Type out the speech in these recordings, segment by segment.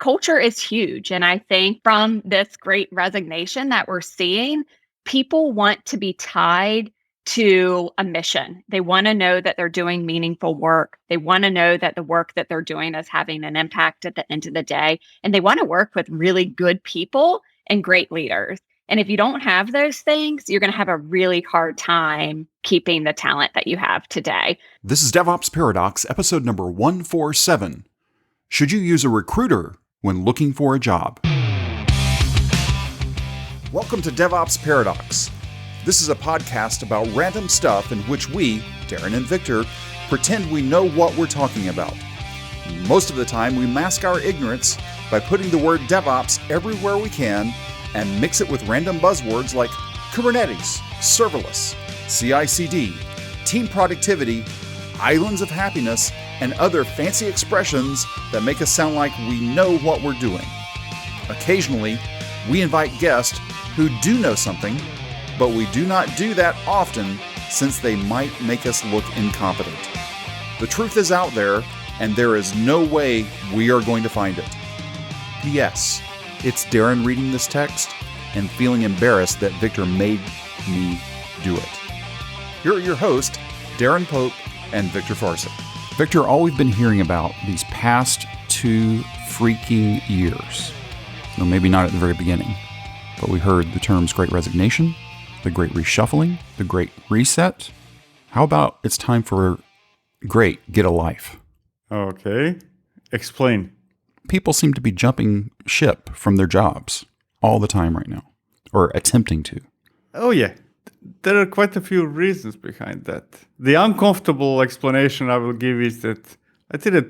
culture is huge. And I think from this great resignation that we're seeing, people want to be tied to a mission. They want to know that they're doing meaningful work. They want to know that the work that they're doing is having an impact at the end of the day. And they want to work with really good people and great leaders. And if you don't have those things, you're going to have a really hard time keeping the talent that you have today. This is DevOps Paradox, episode number 147. Should you use a recruiter when looking for a job? Welcome to DevOps Paradox. This is a podcast about random stuff in which we, Darren and Victor, pretend we know what we're talking about. Most of the time, we mask our ignorance by putting the word DevOps everywhere we can and mix it with random buzzwords like Kubernetes, serverless, CI/CD, team productivity, islands of happiness, and other fancy expressions that make us sound like we know what we're doing. Occasionally, we invite guests who do know something, but we do not do that often since they might make us look incompetent. The truth is out there, and there is no way we are going to find it. P.S. It's Darren reading this text and feeling embarrassed that Victor made me do it. Here are your hosts, Darren Pope and Victor Farsick. Victor, all we've been hearing about these past 2 freaking years, no, maybe not at the very beginning, but we heard the terms Great Resignation, the Great Reshuffling, the Great Reset. How about it's time for Great Get a Life? Okay. Explain. People seem to be jumping ship from their jobs all the time right now, or attempting to. Oh, yeah. There are quite a few reasons behind that. The uncomfortable explanation I will give is that I think that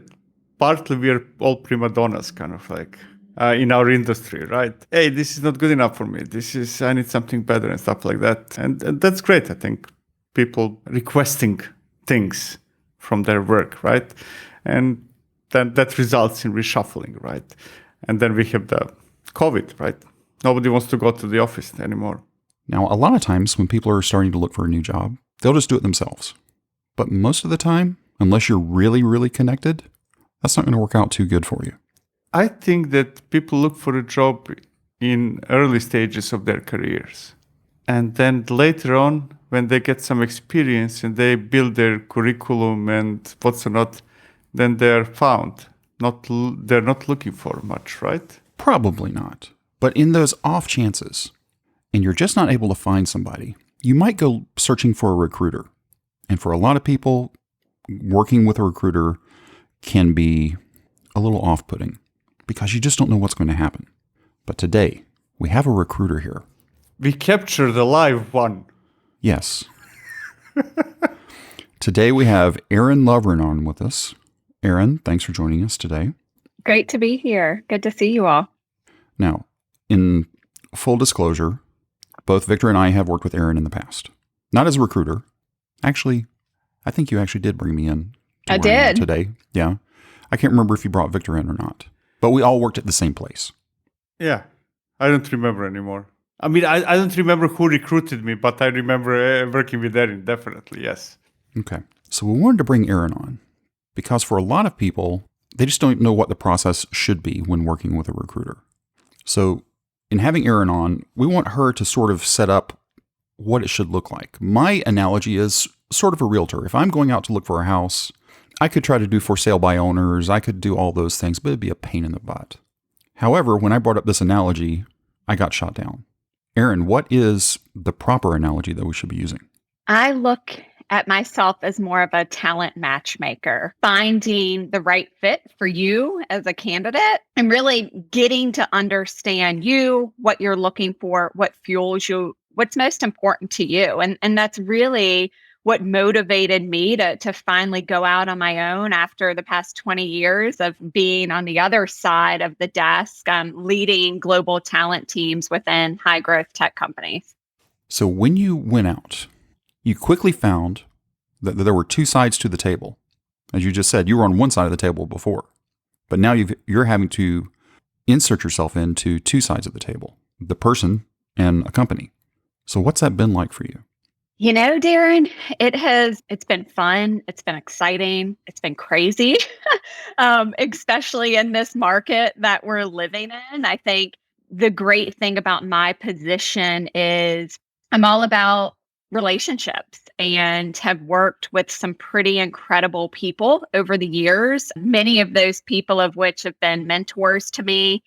partly we are all prima donnas, kind of like in our industry, right? Hey, this is not good enough for me. I need something better and stuff like that. And that's great. I think people requesting things from their work, right? And then that results in reshuffling, right? And then we have the COVID, right? Nobody wants to go to the office anymore. Now, a lot of times when people are starting to look for a new job, they'll just do it themselves. But most of the time, unless you're really, really connected, that's not going to work out too good for you. I think that people look for a job in early stages of their careers. And then later on, when they get some experience and they build their curriculum and what's not, then they're found. They're not looking for much, right? Probably not. But in those off chances, and you're just not able to find somebody, you might go searching for a recruiter. And for a lot of people, working with a recruiter can be a little off-putting because you just don't know what's going to happen. But today, we have a recruiter here. We captured the live one. Yes. Today we have Erin Lovern on with us. Erin, thanks for joining us today. Great to be here. Good to see you all. Now, in full disclosure, both Victor and I have worked with Erin in the past. Not as a recruiter. Actually, I think you actually did bring me in. I did. Today. Yeah. I can't remember if you brought Victor in or not. But we all worked at the same place. Yeah. I don't remember anymore. I mean, I don't remember who recruited me, but I remember working with Erin, definitely, yes. Okay. So we wanted to bring Erin on because for a lot of people, they just don't know what the process should be when working with a recruiter. So in having Erin on, we want her to sort of set up what it should look like. My analogy is sort of a realtor. If I'm going out to look for a house, I could try to do for sale by owners. I could do all those things, but it'd be a pain in the butt. However, when I brought up this analogy, I got shot down. Erin, what is the proper analogy that we should be using? I look at myself as more of a talent matchmaker, finding the right fit for you as a candidate and really getting to understand you, what you're looking for, what fuels you, what's most important to you. And that's really what motivated me to finally go out on my own after the past 20 years of being on the other side of the desk, leading global talent teams within high growth tech companies. So when you went out, you quickly found that there were 2 sides to the table. As you just said, you were on one side of the table before, but now you're having to insert yourself into 2 sides of the table, the person and a company. So what's that been like for you? Darren, it's been fun. It's been exciting. It's been crazy, especially in this market that we're living in. I think the great thing about my position is I'm all about relationships and have worked with some pretty incredible people over the years. Many of those people of which have been mentors to me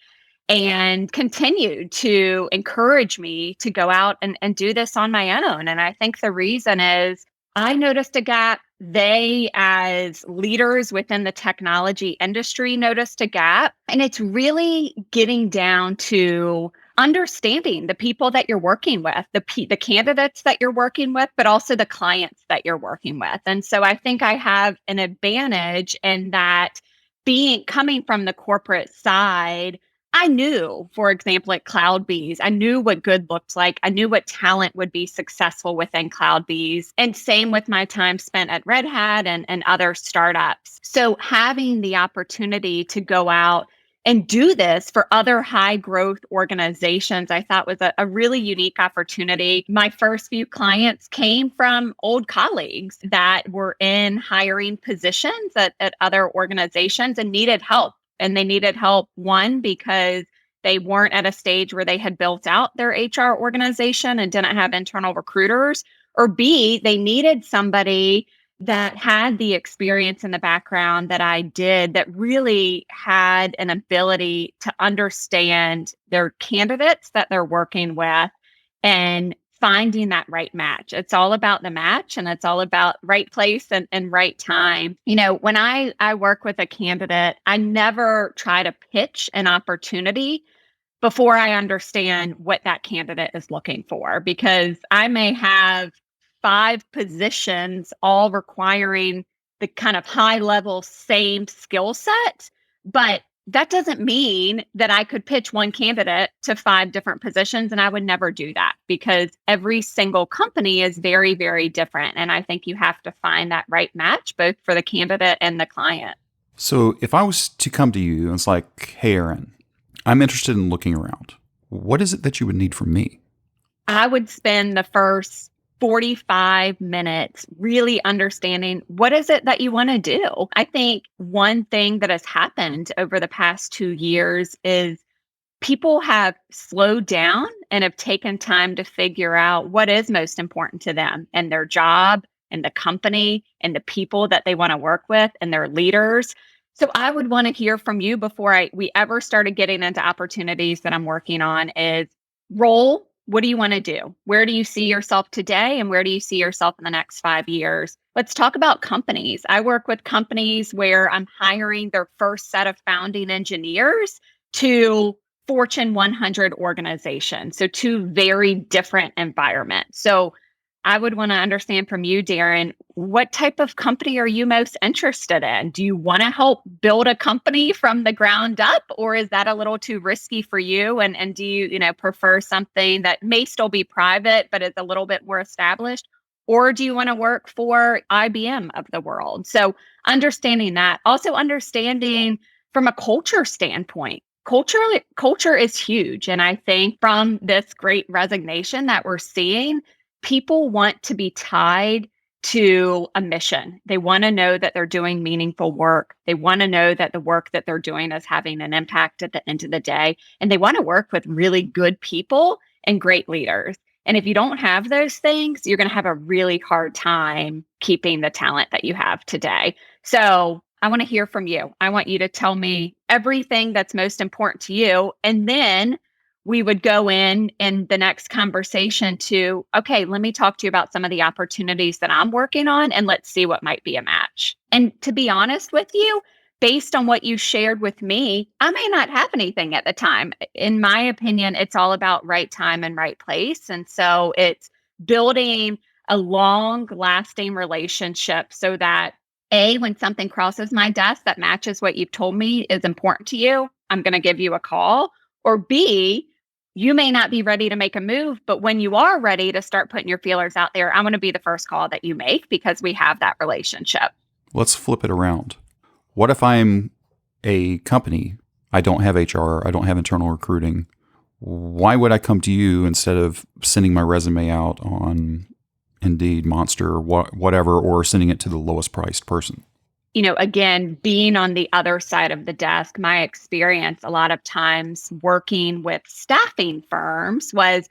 and continued to encourage me to go out and do this on my own. And I think the reason is I noticed a gap. They, as leaders within the technology industry, noticed a gap. And it's really getting down to understanding the people that you're working with, the candidates that you're working with, but also the clients that you're working with. And so I think I have an advantage in that coming from the corporate side. I knew, for example, at CloudBees, I knew what good looked like. I knew what talent would be successful within CloudBees. And same with my time spent at Red Hat and other startups. So having the opportunity to go out and do this for other high growth organizations, I thought was a really unique opportunity. My first few clients came from old colleagues that were in hiring positions at other organizations and needed help. And they needed help, one, because they weren't at a stage where they had built out their HR organization and didn't have internal recruiters, or B, they needed somebody that had the experience in the background that I did that really had an ability to understand their candidates that they're working with and finding that right match. It's all about the match and it's all about right place and right time. When I work with a candidate, I never try to pitch an opportunity before I understand what that candidate is looking for, because I may have 5 positions all requiring the kind of high level same skill set, but that doesn't mean that I could pitch one candidate to 5 different positions, and I would never do that because every single company is very, very different. And I think you have to find that right match both for the candidate and the client. So if I was to come to you and it's like, hey, Erin, I'm interested in looking around, what is it that you would need from me? I would spend the first 45 minutes really understanding what is it that you want to do. I think one thing that has happened over the past 2 years is people have slowed down and have taken time to figure out what is most important to them and their job and the company and the people that they want to work with and their leaders. So I would want to hear from you before we ever started getting into opportunities that I'm working on is role. What do you want to do? Where do you see yourself today? And where do you see yourself in the next 5 years? Let's talk about companies. I work with companies where I'm hiring their first set of founding engineers to Fortune 100 organizations. So 2 very different environments. So I would want to understand from you, Darren, what type of company are you most interested in? Do you want to help build a company from the ground up, or is that a little too risky for you? And do you, prefer something that may still be private, but is a little bit more established? Or do you want to work for IBM of the world? So understanding that, also understanding from a culture standpoint. Culture is huge. And I think from this great resignation that we're seeing, people want to be tied to a mission. They want to know that they're doing meaningful work. They want to know that the work that they're doing is having an impact at the end of the day. And they want to work with really good people and great leaders. And if you don't have those things, you're going to have a really hard time keeping the talent that you have today. So I want to hear from you. I want you to tell me everything that's most important to you. And then we would go in the next conversation to, okay, let me talk to you about some of the opportunities that I'm working on, and let's see what might be a match. And to be honest with you, based on what you shared with me, I may not have anything at the time. In my opinion, it's all about right time and right place. And so it's building a long-lasting relationship so that A, when something crosses my desk that matches what you've told me is important to you, I'm going to give you a call. Or B, you may not be ready to make a move, but when you are ready to start putting your feelers out there, I'm going to be the first call that you make because we have that relationship. Let's flip it around. What if I'm a company, I don't have HR, I don't have internal recruiting? Why would I come to you instead of sending my resume out on Indeed, Monster, whatever, or sending it to the lowest priced person. Again, being on the other side of the desk, my experience a lot of times working with staffing firms was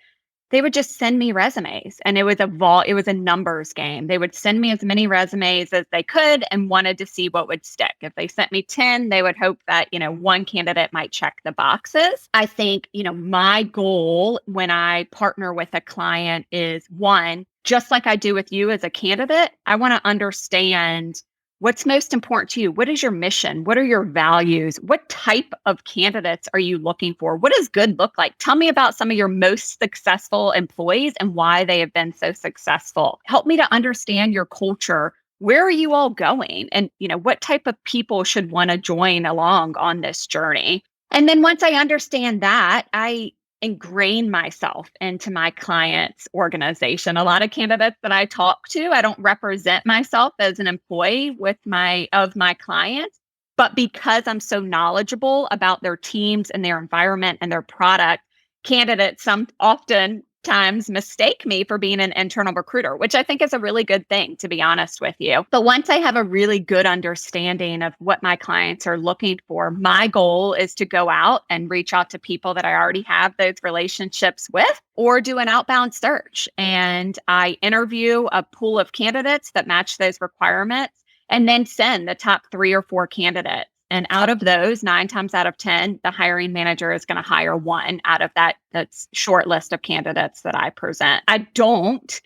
they would just send me resumes, and it was a numbers game. They would send me as many resumes as they could and wanted to see what would stick. If they sent me 10, they would hope that, one candidate might check the boxes. I think, my goal when I partner with a client is, one, just like I do with you as a candidate, I want to understand what's most important to you. What is your mission? What are your values? What type of candidates are you looking for? What does good look like? Tell me about some of your most successful employees and why they have been so successful. Help me to understand your culture. Where are you all going? And, what type of people should want to join along on this journey? And then once I understand that, I ingrain myself into my client's organization. A lot of candidates that I talk to, I don't represent myself as an employee of my clients, but because I'm so knowledgeable about their teams and their environment and their product, candidates oftentimes mistake me for being an internal recruiter, which I think is a really good thing, to be honest with you. But once I have a really good understanding of what my clients are looking for, my goal is to go out and reach out to people that I already have those relationships with, or do an outbound search. And I interview a pool of candidates that match those requirements, and then send the top 3 or 4 candidates. And out of those, 9 times out of 10, the hiring manager is going to hire one out of that's short list of candidates that I present. I don't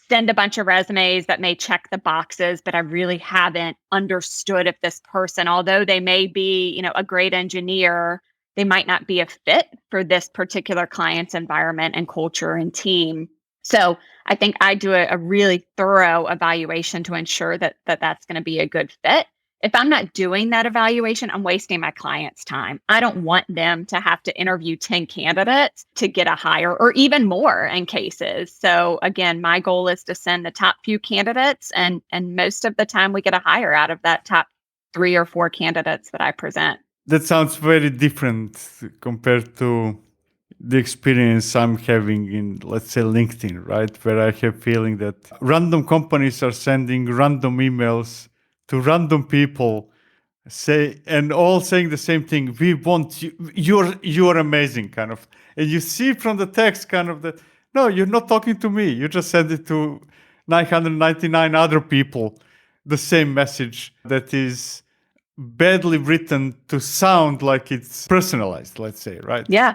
send a bunch of resumes that may check the boxes, but I really haven't understood if this person, although they may be, a great engineer, they might not be a fit for this particular client's environment and culture and team. So I think I do a really thorough evaluation to ensure that that's going to be a good fit. If I'm not doing that evaluation, I'm wasting my client's time. I don't want them to have to interview 10 candidates to get a hire, or even more in cases. So again, my goal is to send the top few candidates, and most of the time we get a hire out of that top 3 or 4 candidates that I present. That sounds very different compared to the experience I'm having in, let's say, LinkedIn, right? Where I have feeling that random companies are sending random emails to random people, all saying the same thing. We want you. You're amazing, kind of. And you see from the text, kind of that. No, you're not talking to me. You just send it to 999 other people. The same message that is badly written to sound like it's personalized. Let's say, right? Yeah.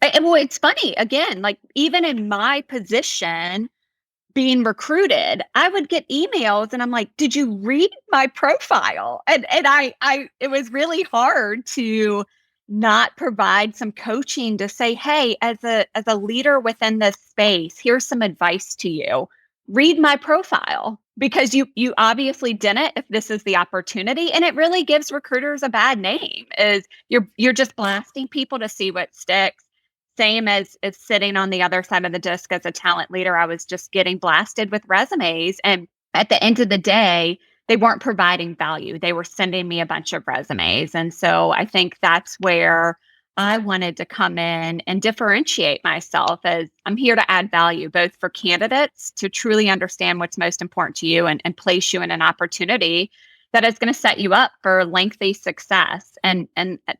And well, it's funny, again, like even in my position being recruited, I would get emails and I'm like, did you read my profile? And it was really hard to not provide some coaching to say, hey, as a leader within this space, here's some advice to you. Read my profile, because you obviously didn't if this is the opportunity. And it really gives recruiters a bad name, is you're just blasting people to see what sticks. Same as sitting on the other side of the desk as a talent leader. I was just getting blasted with resumes. And at the end of the day, they weren't providing value. They were sending me a bunch of resumes. And so I think that's where I wanted to come in and differentiate myself, as I'm here to add value, both for candidates to truly understand what's most important to you and place you in an opportunity that is going to set you up for lengthy success. And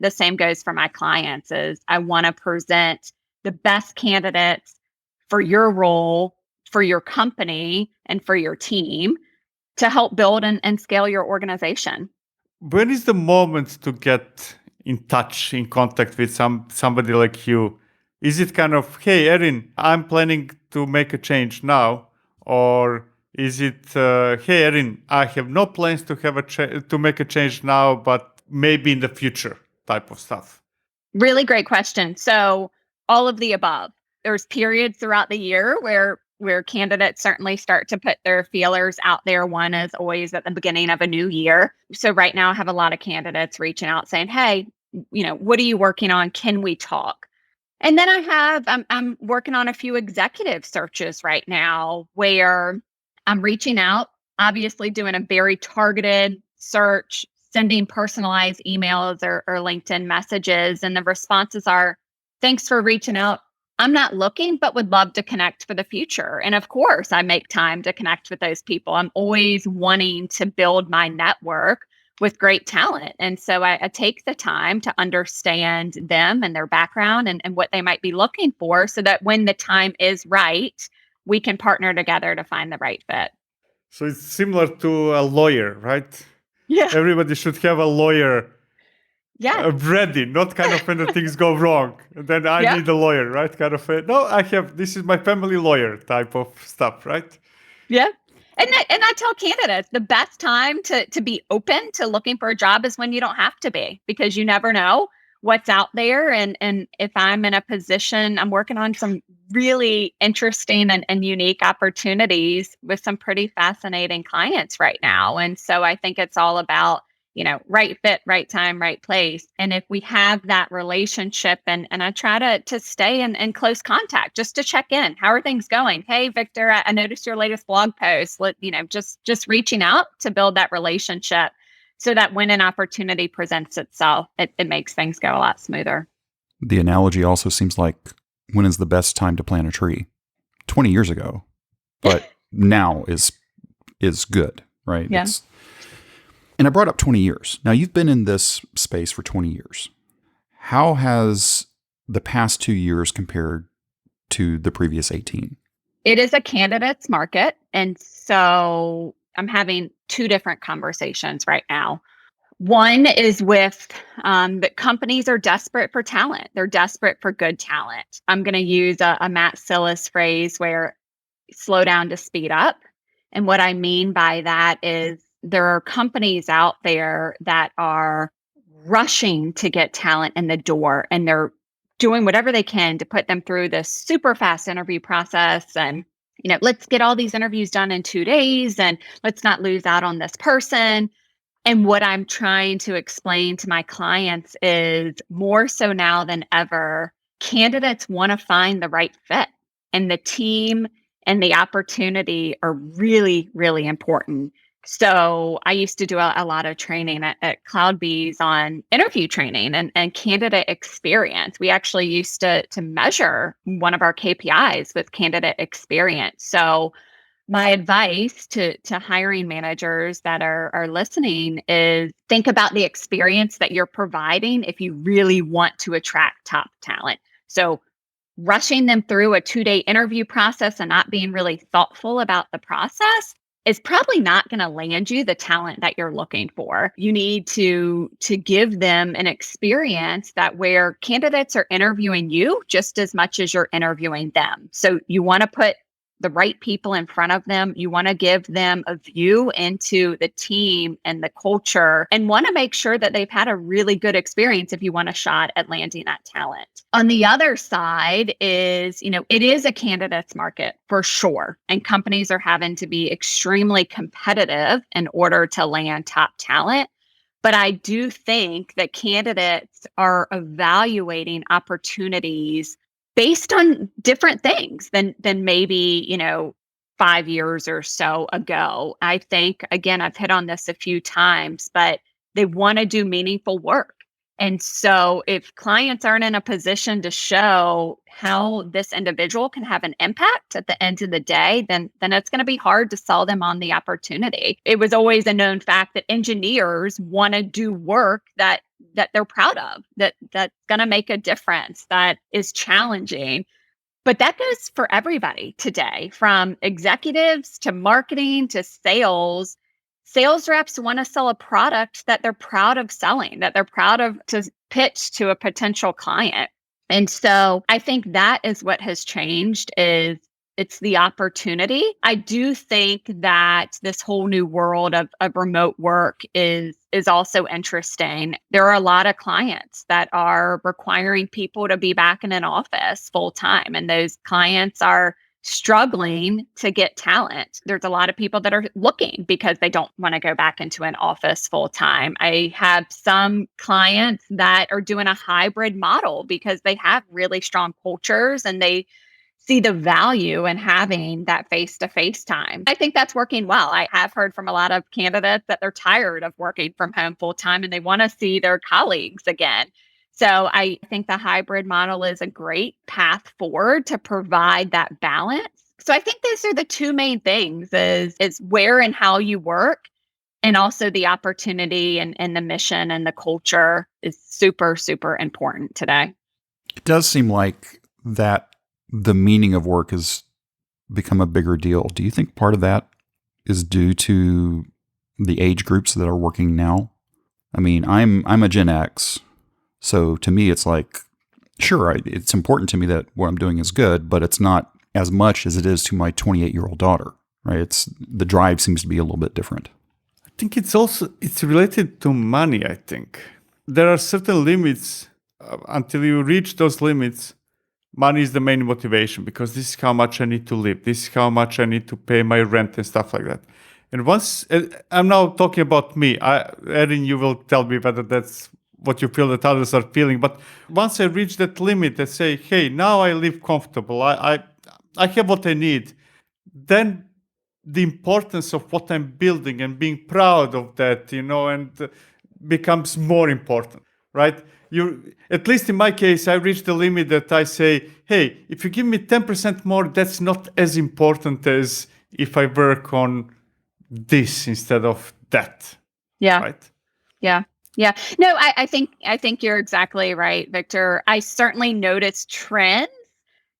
the same goes for my clients, is I want to present the best candidates for your role, for your company, and for your team to help build and scale your organization. When is the moment to get in contact with somebody like you? Is it kind of, hey, Erin, I'm planning to make a change now? Or is it, hey, Erin, I have no plans to have to make a change now, but maybe in the future type of stuff? Really great question. So all of the above. There's periods throughout the year where candidates certainly start to put their feelers out there. One is always at the beginning of a new year. So right now I have a lot of candidates reaching out saying, hey, what are you working on? Can we talk? And then I'm working on a few executive searches right now where I'm reaching out, obviously doing a very targeted search, sending personalized emails or LinkedIn messages. And the responses are, thanks for reaching out. I'm not looking, but would love to connect for the future. And of course, I make time to connect with those people. I'm always wanting to build my network with great talent. And so I take the time to understand them and their background and what they might be looking for so that when the time is right, we can partner together to find the right fit. So it's similar to a lawyer, right? Yeah. Everybody should have a lawyer Yeah. ready, not kind of when the things go wrong. And then I Yeah. need a lawyer, right? Kind of, no, this is my family lawyer type of stuff, right? Yeah. And I tell candidates the best time to be open to looking for a job is when you don't have to be, because you never know what's out there. And if I'm in a position, I'm working on some really interesting and unique opportunities with some pretty fascinating clients right now. And so I think it's all about, right fit, right time, right place. And if we have that relationship and I try to stay in close contact just to check in. How are things going? Hey, Victor, I noticed your latest blog post. Just reaching out to build that relationship so that when an opportunity presents itself, it makes things go a lot smoother. The analogy also seems like, when is the best time to plant a tree? 20 years ago, but now is good, right? Yeah. And I brought up 20 years. Now, you've been in this space for 20 years. How has the past 2 years compared to the previous 18? It is a candidate's market. And so I'm having two different conversations right now. One is with that companies are desperate for talent. They're desperate for good talent. I'm going to use a Matt Sillis phrase where slow down to speed up. And what I mean by that is there are companies out there that are rushing to get talent in the door, and they're doing whatever they can to put them through this super fast interview process. And, let's get all these interviews done in 2 days and let's not lose out on this person. And what I'm trying to explain to my clients is more so now than ever, candidates want to find the right fit, and the team and the opportunity are really, really important. So I used to do a lot of training at CloudBees on interview training and candidate experience. We actually used to measure one of our KPIs with candidate experience. So my advice to hiring managers that are listening is think about the experience that you're providing if you really want to attract top talent. So rushing them through a 2-day interview process and not being really thoughtful about the process is probably not going to land you the talent that you're looking for. You need to give them an experience that where candidates are interviewing you just as much as you're interviewing them. So you want to put the right people in front of them. You want to give them a view into the team and the culture, and want to make sure that they've had a really good experience if you want a shot at landing that talent. On the other side is, it is a candidate's market for sure. And companies are having to be extremely competitive in order to land top talent. But I do think that candidates are evaluating opportunities based on different things than maybe, 5 years or so ago. I think, again, I've hit on this a few times, but they want to do meaningful work. And so if clients aren't in a position to show how this individual can have an impact at the end of the day, then it's going to be hard to sell them on the opportunity. It was always a known fact that engineers want to do work that they're proud of, that's going to make a difference, that is challenging. But that goes for everybody today, from executives to marketing to sales. Sales reps want to sell a product that they're proud of selling, that they're proud of to pitch to a potential client. And so I think that is what has changed, is it's the opportunity. I do think that this whole new world of remote work is also interesting. There are a lot of clients that are requiring people to be back in an office full time, and those clients are struggling to get talent. There's a lot of people that are looking because they don't want to go back into an office full time. I have some clients that are doing a hybrid model because they have really strong cultures and they see the value in having that face-to-face time. I think that's working well. I have heard from a lot of candidates that they're tired of working from home full time and they want to see their colleagues again. So I think the hybrid model is a great path forward to provide that balance. So I think those are the two main things is where and how you work, and also the opportunity and the mission and the culture is super, super important today. It does seem like that the meaning of work has become a bigger deal. Do you think part of that is due to the age groups that are working now? I mean, I'm a Gen X, so to me, it's like, sure, it's important to me that what I'm doing is good, but it's not as much as it is to my 28-year-old daughter, right? It's the drive seems to be a little bit different. I think it's related to money. I think there are certain limits. Until you reach those limits, money is the main motivation, because this is how much I need to live. This is how much I need to pay my rent and stuff like that. And once I'm now talking about me, Erin, you will tell me whether that's what you feel that others are feeling. But once I reach that limit and say, hey, now I live comfortable, I have what I need, then the importance of what I'm building and being proud of that, and becomes more important, right? At least in my case, I reached the limit that I say, hey, if you give me 10% more, that's not as important as if I work on this instead of that. Yeah. Right? Yeah. Yeah. No, I think you're exactly right, Victor. I certainly notice trends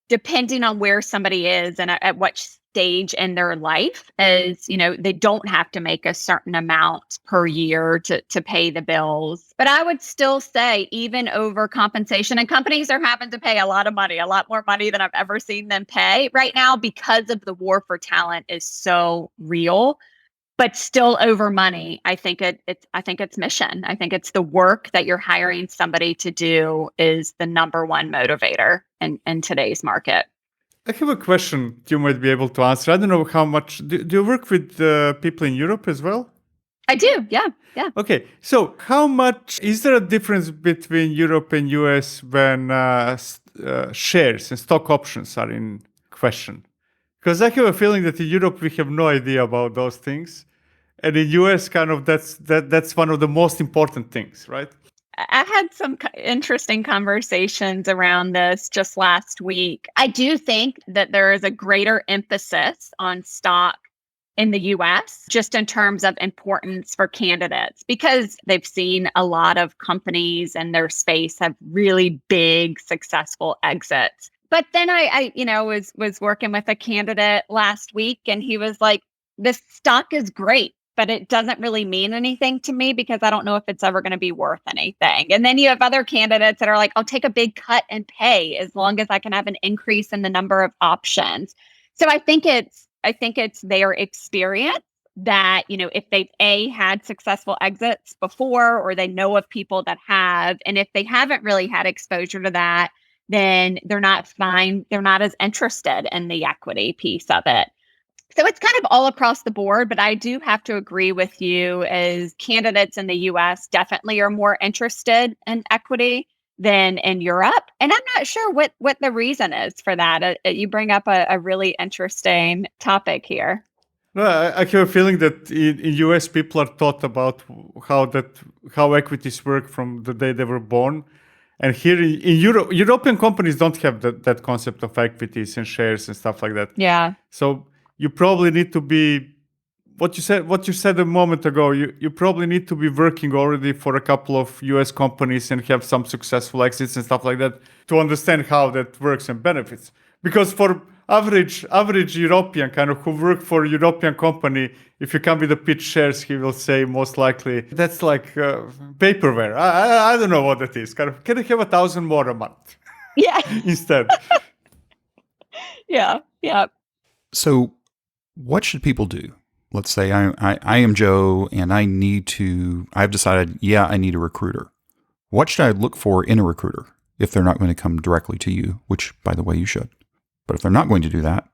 depending on where somebody is and at what stage in their life, as they don't have to make a certain amount per year to pay the bills. But I would still say, even over compensation, and companies are having to pay a lot of money, a lot more money than I've ever seen them pay right now, because of the war for talent is so real. But still, over money, I think it's mission. I think it's the work that you're hiring somebody to do is the number one motivator in today's market. I have a question you might be able to answer. I don't know how much. Do you work with people in Europe as well? I do. Yeah. Yeah. Okay. So how much is there a difference between Europe and US when shares and stock options are in question? Because I have a feeling that in Europe we have no idea about those things, and in US, kind of that's one of the most important things, right? I had some interesting conversations around this just last week. I do think that there is a greater emphasis on stock in the US, just in terms of importance for candidates, because they've seen a lot of companies in their space have really big, successful exits. But then I was working with a candidate last week, and he was like, "This stock is great, but it doesn't really mean anything to me because I don't know if it's ever going to be worth anything." And then you have other candidates that are like, "I'll take a big cut and pay as long as I can have an increase in the number of options." So I think it's their experience that, if they've had successful exits before, or they know of people that have, and if they haven't really had exposure to that, then they're not as interested in the equity piece of it. So it's kind of all across the board, but I do have to agree with you, as candidates in the US definitely are more interested in equity than in Europe. And I'm not sure what the reason is for that. You bring up a really interesting topic here. No, I have a feeling that in US people are taught about how equities work from the day they were born. And here in Europe, European companies don't have that concept of equities and shares and stuff like that. Yeah. So you probably need to be what you said a moment ago. You probably need to be working already for a couple of US companies and have some successful exits and stuff like that to understand how that works and benefits. Because for average European kind of who work for a European company, if you come with a pitch shares, he will say most likely that's like paperware. I don't know what that is. Kind of, can I have 1,000 more a month? Yeah. Instead. Yeah. Yeah. So what should people do? Let's say I am Joe and I've decided, I need a recruiter. What should I look for in a recruiter if they're not going to come directly to you, which, by the way, you should? But if they're not going to do that,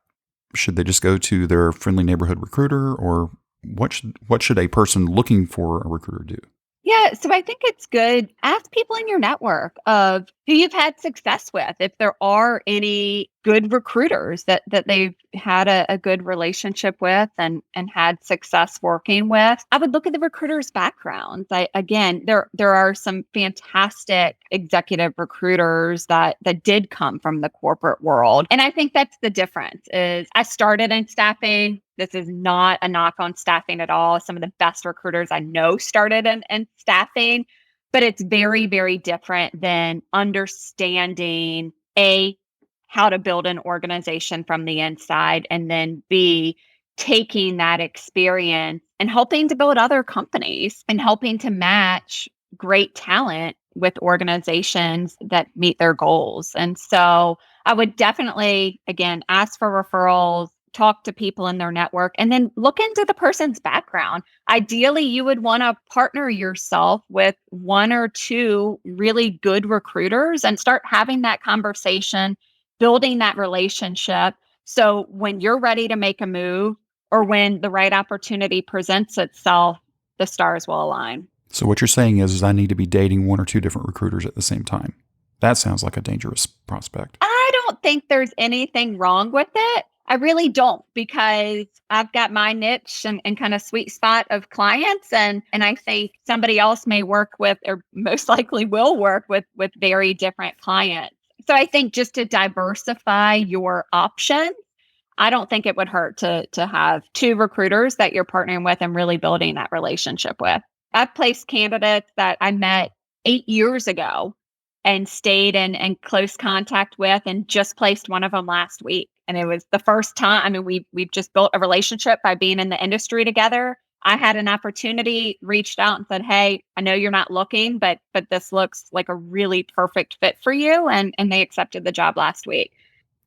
should they just go to their friendly neighborhood recruiter, or what should a person looking for a recruiter do? Yeah, so I think it's good. Ask people in your network of who you've had success with, if there are any good recruiters that they've had a good relationship with and had success working with. I would look at the recruiters' backgrounds. Again, there are some fantastic executive recruiters that did come from the corporate world. And I think that's the difference is I started in staffing. This is not a knock on staffing at all. Some of the best recruiters I know started in staffing. But it's very, very different than understanding how to build an organization from the inside, and then B, taking that experience and helping to build other companies and helping to match great talent with organizations that meet their goals. And so I would definitely, again, ask for referrals, talk to people in their network, and then look into the person's background. Ideally, you would want to partner yourself with one or two really good recruiters and start having that conversation, building that relationship. So when you're ready to make a move or when the right opportunity presents itself, the stars will align. So what you're saying is I need to be dating one or two different recruiters at the same time. That sounds like a dangerous prospect. I don't think there's anything wrong with it. I really don't, because I've got my niche and kind of sweet spot of clients. And I think somebody else may work with, or most likely will work with very different clients. So I think just to diversify your options, I don't think it would hurt to have two recruiters that you're partnering with and really building that relationship with. I've placed candidates that I met 8 years ago and stayed in close contact with, and just placed one of them last week. And it was the first time. I mean, we've just built a relationship by being in the industry together. I had an opportunity, reached out and said, "Hey, I know you're not looking, but this looks like a really perfect fit for you." And they accepted the job last week.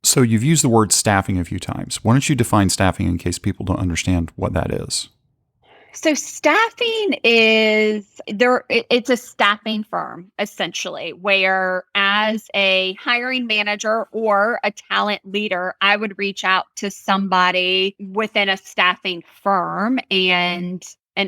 So you've used the word staffing a few times. Why don't you define staffing in case people don't understand what that is? So staffing it's a staffing firm, essentially, where as a hiring manager or a talent leader, I would reach out to somebody within a staffing firm and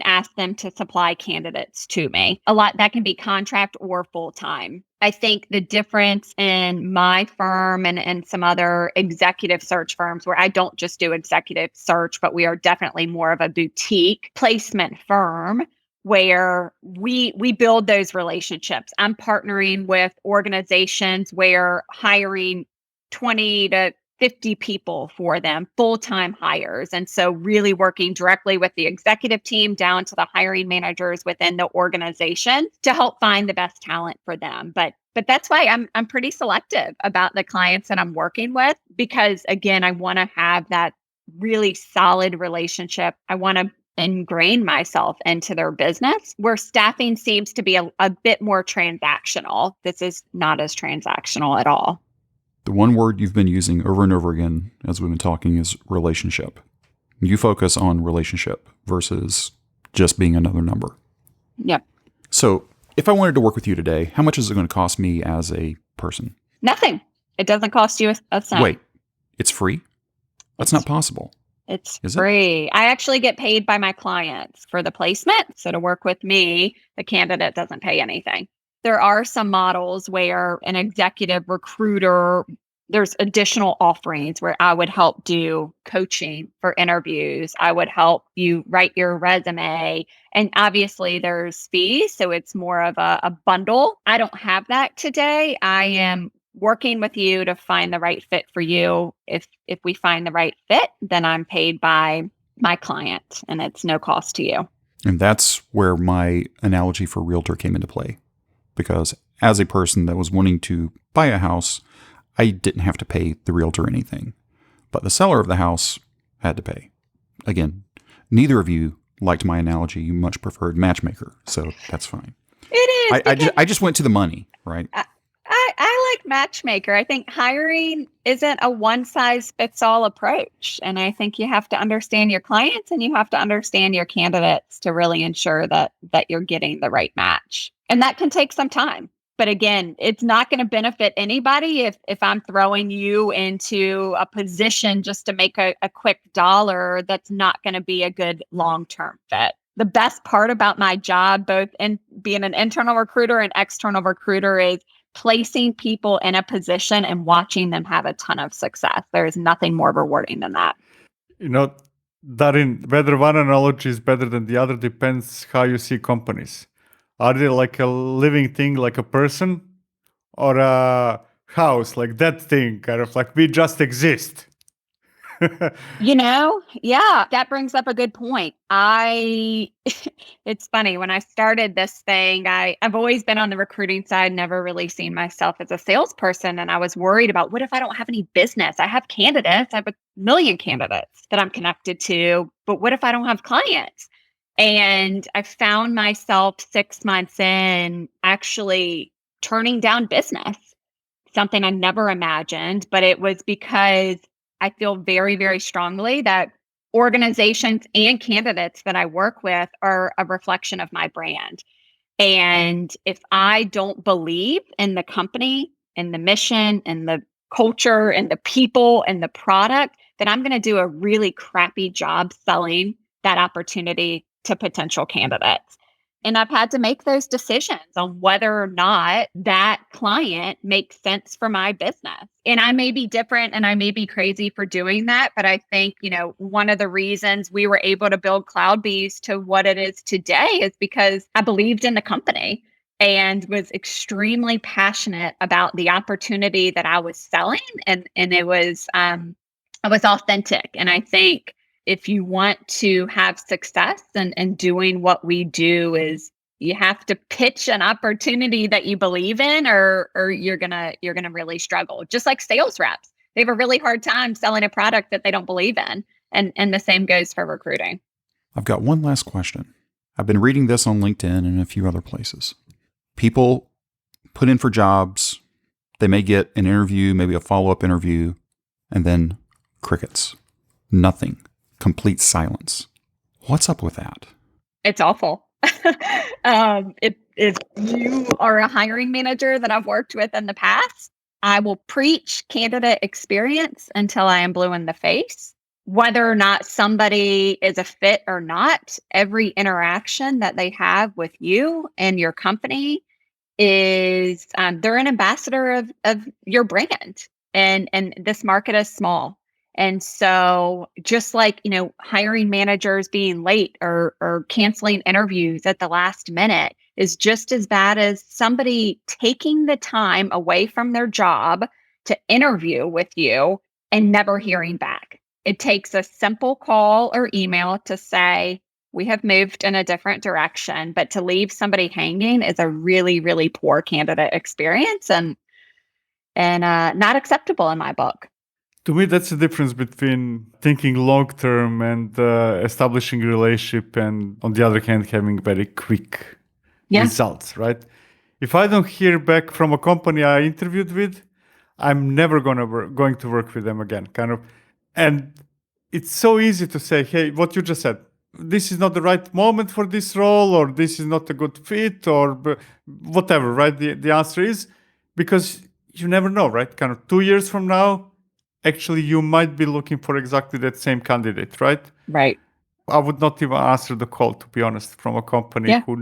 ask them to supply candidates to me. A lot that can be contract or full-time. I think the difference in my firm and some other executive search firms, where I don't just do executive search, but we are definitely more of a boutique placement firm where we build those relationships. I'm partnering with organizations where hiring 20 to 50 people for them, full-time hires. And so really working directly with the executive team down to the hiring managers within the organization to help find the best talent for them. But that's why I'm pretty selective about the clients that I'm working with, because again, I want to have that really solid relationship. I want to ingrain myself into their business, where staffing seems to be a bit more transactional. This is not as transactional at all. The one word you've been using over and over again as we've been talking is relationship. You focus on relationship versus just being another number. Yep. So if I wanted to work with you today, how much is it going to cost me as a person? Nothing. It doesn't cost you a cent. Wait, it's free? That's not possible. It's Is free. I actually get paid by my clients for the placement. So to work with me, the candidate doesn't pay anything. There are some models where an executive recruiter, there's additional offerings where I would help do coaching for interviews. I would help you write your resume. And obviously there's fees. So it's more of a bundle. I don't have that today. I am working with you to find the right fit for you. If we find the right fit, then I'm paid by my client and it's no cost to you. And that's where my analogy for realtor came into play. Because as a person that was wanting to buy a house, I didn't have to pay the realtor anything. But the seller of the house had to pay. Again, neither of you liked my analogy. You much preferred matchmaker. So that's fine. It is. I just went to the money, right? I like matchmaker. I think hiring isn't a one-size-fits-all approach. And I think you have to understand your clients and you have to understand your candidates to really ensure that you're getting the right match. And that can take some time. But again, it's not going to benefit anybody if I'm throwing you into a position just to make a quick dollar that's not going to be a good long-term fit. The best part about my job, both in being an internal recruiter and external recruiter, is placing people in a position and watching them have a ton of success. There is nothing more rewarding than that. Darin, whether one analogy is better than the other depends how you see companies. Are they like a living thing, like a person, or a house, like that thing, kind of like we just exist? Yeah, that brings up a good point. It's funny, when I started this thing, I've always been on the recruiting side, never really seen myself as a salesperson. And I was worried about, what if I don't have any business? I have candidates. I have a million candidates that I'm connected to, but what if I don't have clients? And I found myself 6 months in actually turning down business, something I never imagined, but it was because I feel very, very strongly that organizations and candidates that I work with are a reflection of my brand. And if I don't believe in the company and the mission and the culture and the people and the product, then I'm going to do a really crappy job selling that opportunity to potential candidates. And I've had to make those decisions on whether or not that client makes sense for my business. And I may be different and I may be crazy for doing that. But I think, one of the reasons we were able to build CloudBees to what it is today is because I believed in the company and was extremely passionate about the opportunity that I was selling. And it was, I was authentic. And I think if you want to have success and doing what we do, is you have to pitch an opportunity that you believe in, or you're gonna really struggle. Just like sales reps, they have a really hard time selling a product that they don't believe in. And the same goes for recruiting. I've got one last question. I've been reading this on LinkedIn and a few other places. People put in for jobs. They may get an interview, maybe a follow-up interview, and then crickets. Nothing. Complete silence. What's up with that? It's awful. If you are a hiring manager that I've worked with in the past, I will preach candidate experience until I am blue in the face. Whether or not somebody is a fit or not, every interaction that they have with you and your company is they're an ambassador of your brand. And this market is small. And so just like, hiring managers being late or canceling interviews at the last minute is just as bad as somebody taking the time away from their job to interview with you and never hearing back. It takes a simple call or email to say, we have moved in a different direction, but to leave somebody hanging is a really, really poor candidate experience and not acceptable in my book. To me, that's the difference between thinking long-term and establishing a relationship, and on the other hand, having very quick results, right? If I don't hear back from a company I interviewed with, I'm never going to work with them again, kind of. And it's so easy to say, hey, what you just said, this is not the right moment for this role, or this is not a good fit, or whatever, right? The answer is because you never know, right? Kind of 2 years from now, actually, you might be looking for exactly that same candidate, right? Right. I would not even answer the call, to be honest, from a company who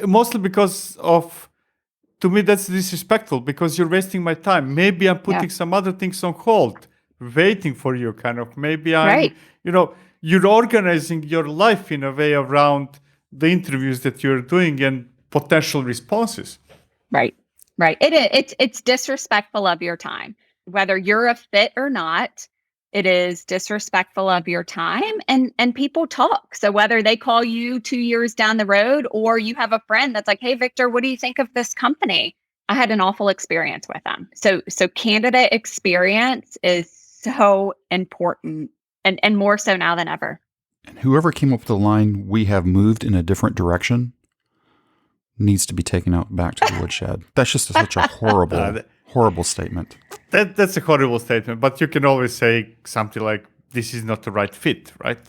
mostly because of, to me, that's disrespectful because you're wasting my time. Maybe I'm putting some other things on hold, waiting for you, kind of. Maybe I'm, you're organizing your life in a way around the interviews that you're doing and potential responses. Right. It's disrespectful of your time. Whether you're a fit or not, it is disrespectful of your time, and people talk. So whether they call you 2 years down the road, or you have a friend that's like, hey, Victor, what do you think of this company? I had an awful experience with them. So candidate experience is so important, and more so now than ever. And whoever came up with the line, we have moved in a different direction, needs to be taken out back to the woodshed. That's just such a horrible statement. That's a horrible statement, but you can always say something like, this is not the right fit, right?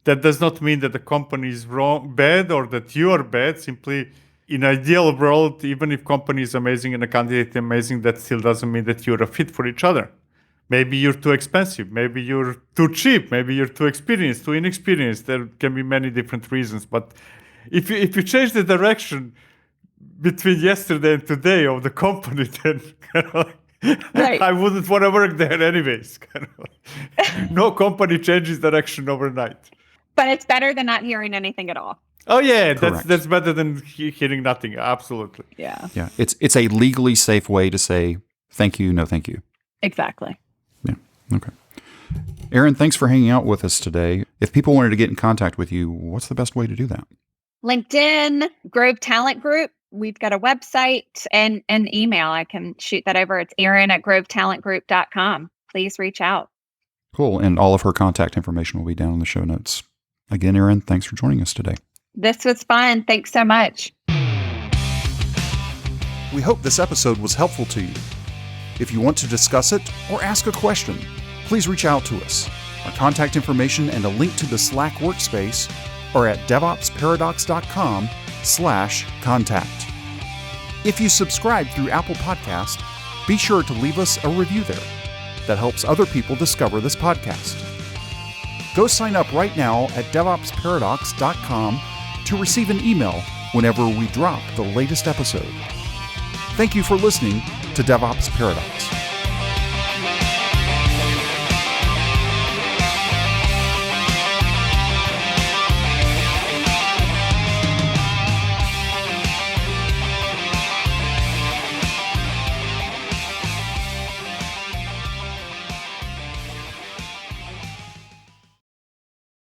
That does not mean that the company is bad, or that you are bad. Simply, in an ideal world, even if company is amazing and a candidate amazing, that still doesn't mean that you're a fit for each other. Maybe you're too expensive. Maybe you're too cheap. Maybe you're too experienced, too inexperienced. There can be many different reasons. But if you change the direction between yesterday and today of the company, then Right. I wouldn't want to work there anyways. No company changes direction overnight. But it's better than not hearing anything at all. Oh yeah, Correct. that's better than hearing nothing. Absolutely. Yeah, Yeah, it's a legally safe way to say thank you, no thank you. exactly. Yeah, okay. Erin, thanks for hanging out with us today. If people wanted to get in contact with you, what's the best way to do that? LinkedIn, Grove Talent Group. We've got a website and an email. I can shoot that over. It's Erin@grovetalentgroup.com. Please reach out. Cool. And all of her contact information will be down in the show notes. Again, Erin, thanks for joining us today. This was fun. Thanks so much. We hope this episode was helpful to you. If you want to discuss it or ask a question, please reach out to us. Our contact information and a link to the Slack workspace are at devopsparadox.com/contact. If you subscribe through Apple Podcast, be sure to leave us a review there. That helps other people discover this podcast. Go sign up right now at devopsparadox.com to receive an email whenever we drop the latest episode. Thank you for listening to DevOps Paradox.